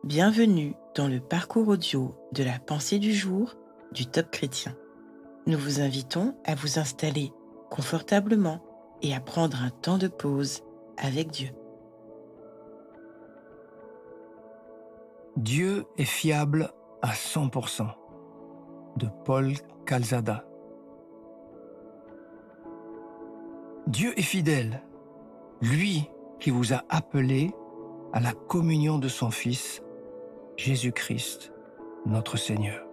Bienvenue dans le parcours audio de la pensée du jour du Top Chrétien. Nous vous invitons à vous installer confortablement et à prendre un temps de pause avec Dieu. Dieu est fiable à 100%, de Paul Calzada. Dieu est fidèle, lui qui vous a appelé à la communion de son Fils, Jésus-Christ, notre Seigneur.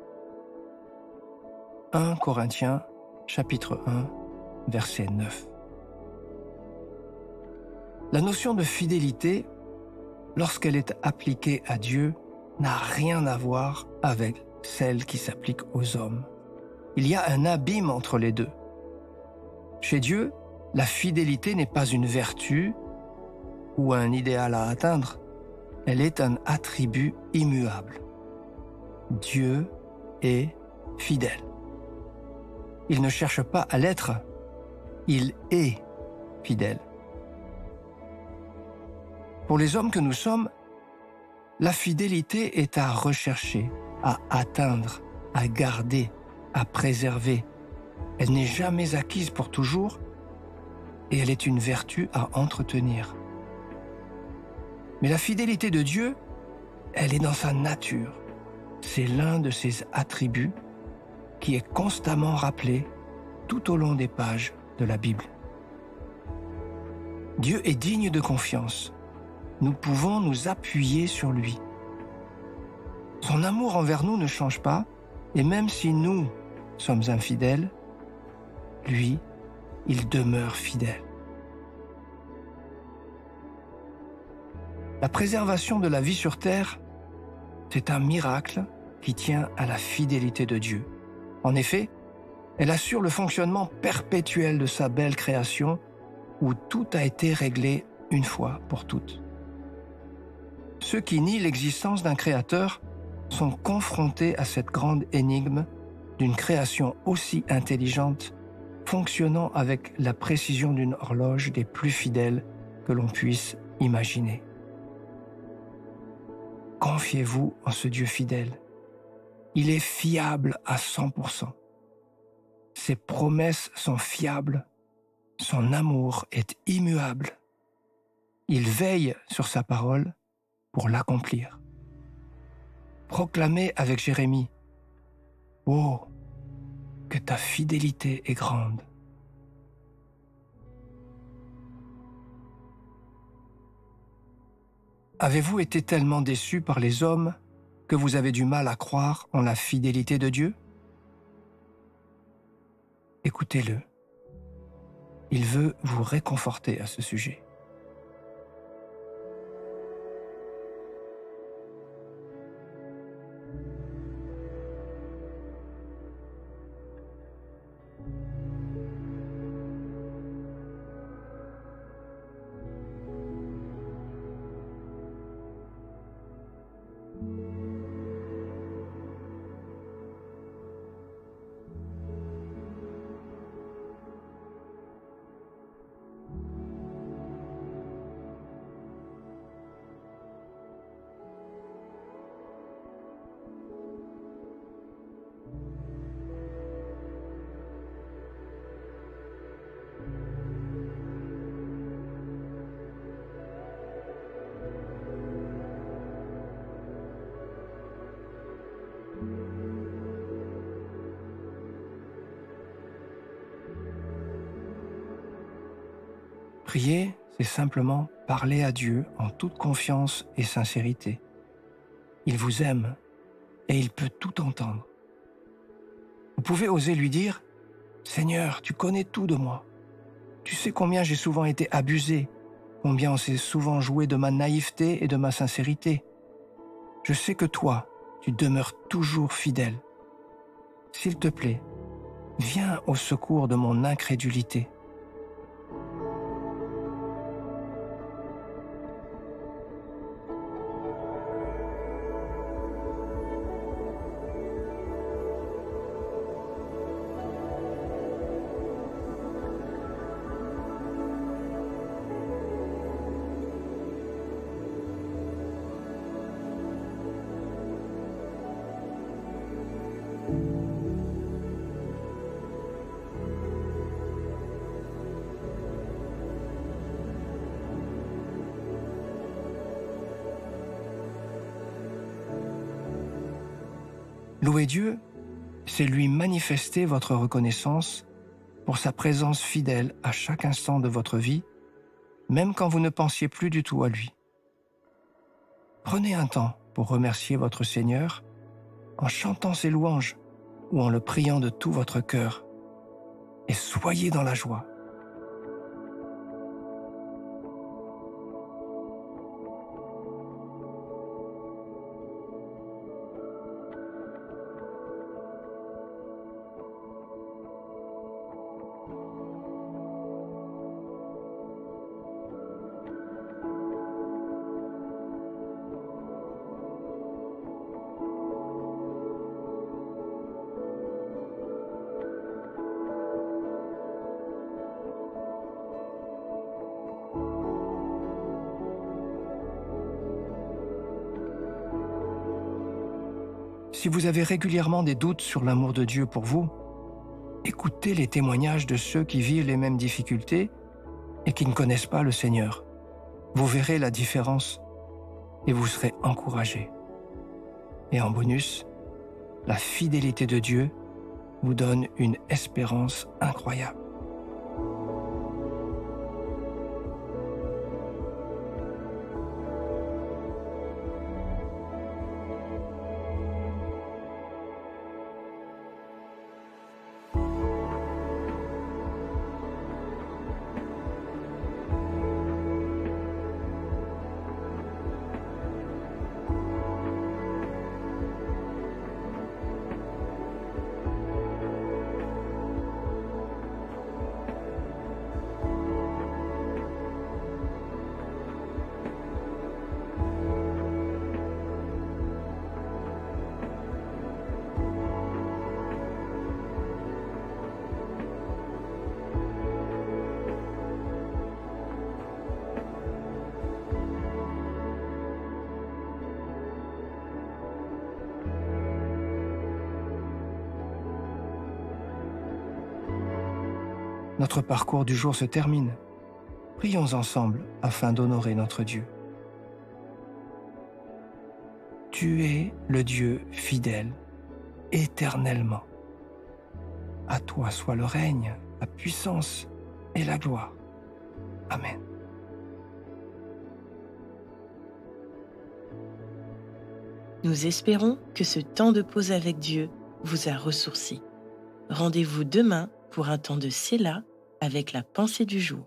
1 Corinthiens, chapitre 1, verset 9. La notion de fidélité, lorsqu'elle est appliquée à Dieu, n'a rien à voir avec celle qui s'applique aux hommes. Il y a un abîme entre les deux. Chez Dieu, la fidélité n'est pas une vertu ou un idéal à atteindre, elle est un attribut immuable. Dieu est fidèle. Il ne cherche pas à l'être, il est fidèle. Pour les hommes que nous sommes, la fidélité est à rechercher, à atteindre, à garder, à préserver. Elle n'est jamais acquise pour toujours et elle est une vertu à entretenir. Mais la fidélité de Dieu, elle est dans sa nature. C'est l'un de ses attributs qui est constamment rappelé tout au long des pages de la Bible. Dieu est digne de confiance. Nous pouvons nous appuyer sur lui. Son amour envers nous ne change pas, et même si nous sommes infidèles, lui, il demeure fidèle. La préservation de la vie sur terre, c'est un miracle qui tient à la fidélité de Dieu. En effet, elle assure le fonctionnement perpétuel de sa belle création où tout a été réglé une fois pour toutes. Ceux qui nient l'existence d'un créateur sont confrontés à cette grande énigme d'une création aussi intelligente, fonctionnant avec la précision d'une horloge des plus fidèles que l'on puisse imaginer. Confiez-vous en ce Dieu fidèle. Il est fiable à 100%. Ses promesses sont fiables. Son amour est immuable. Il veille sur sa parole pour l'accomplir. Proclamez avec Jérémie : « Oh, que ta fidélité est grande !» Avez-vous été tellement déçu par les hommes que vous avez du mal à croire en la fidélité de Dieu ? Écoutez-le. Il veut vous réconforter à ce sujet. Prier, c'est simplement parler à Dieu en toute confiance et sincérité. Il vous aime et il peut tout entendre. Vous pouvez oser lui dire : « Seigneur, tu connais tout de moi. Tu sais combien j'ai souvent été abusé, combien on s'est souvent joué de ma naïveté et de ma sincérité. Je sais que toi, tu demeures toujours fidèle. S'il te plaît, viens au secours de mon incrédulité. » Louer Dieu, c'est lui manifester votre reconnaissance pour sa présence fidèle à chaque instant de votre vie, même quand vous ne pensiez plus du tout à lui. Prenez un temps pour remercier votre Seigneur en chantant ses louanges ou en le priant de tout votre cœur, et soyez dans la joie. Si vous avez régulièrement des doutes sur l'amour de Dieu pour vous, écoutez les témoignages de ceux qui vivent les mêmes difficultés et qui ne connaissent pas le Seigneur. Vous verrez la différence et vous serez encouragés. Et en bonus, la fidélité de Dieu vous donne une espérance incroyable. Notre parcours du jour se termine. Prions ensemble afin d'honorer notre Dieu. Tu es le Dieu fidèle, éternellement. À toi soit le règne, la puissance et la gloire. Amen. Nous espérons que ce temps de pause avec Dieu vous a ressourci. Rendez-vous demain pour un temps de Séla avec la pensée du jour.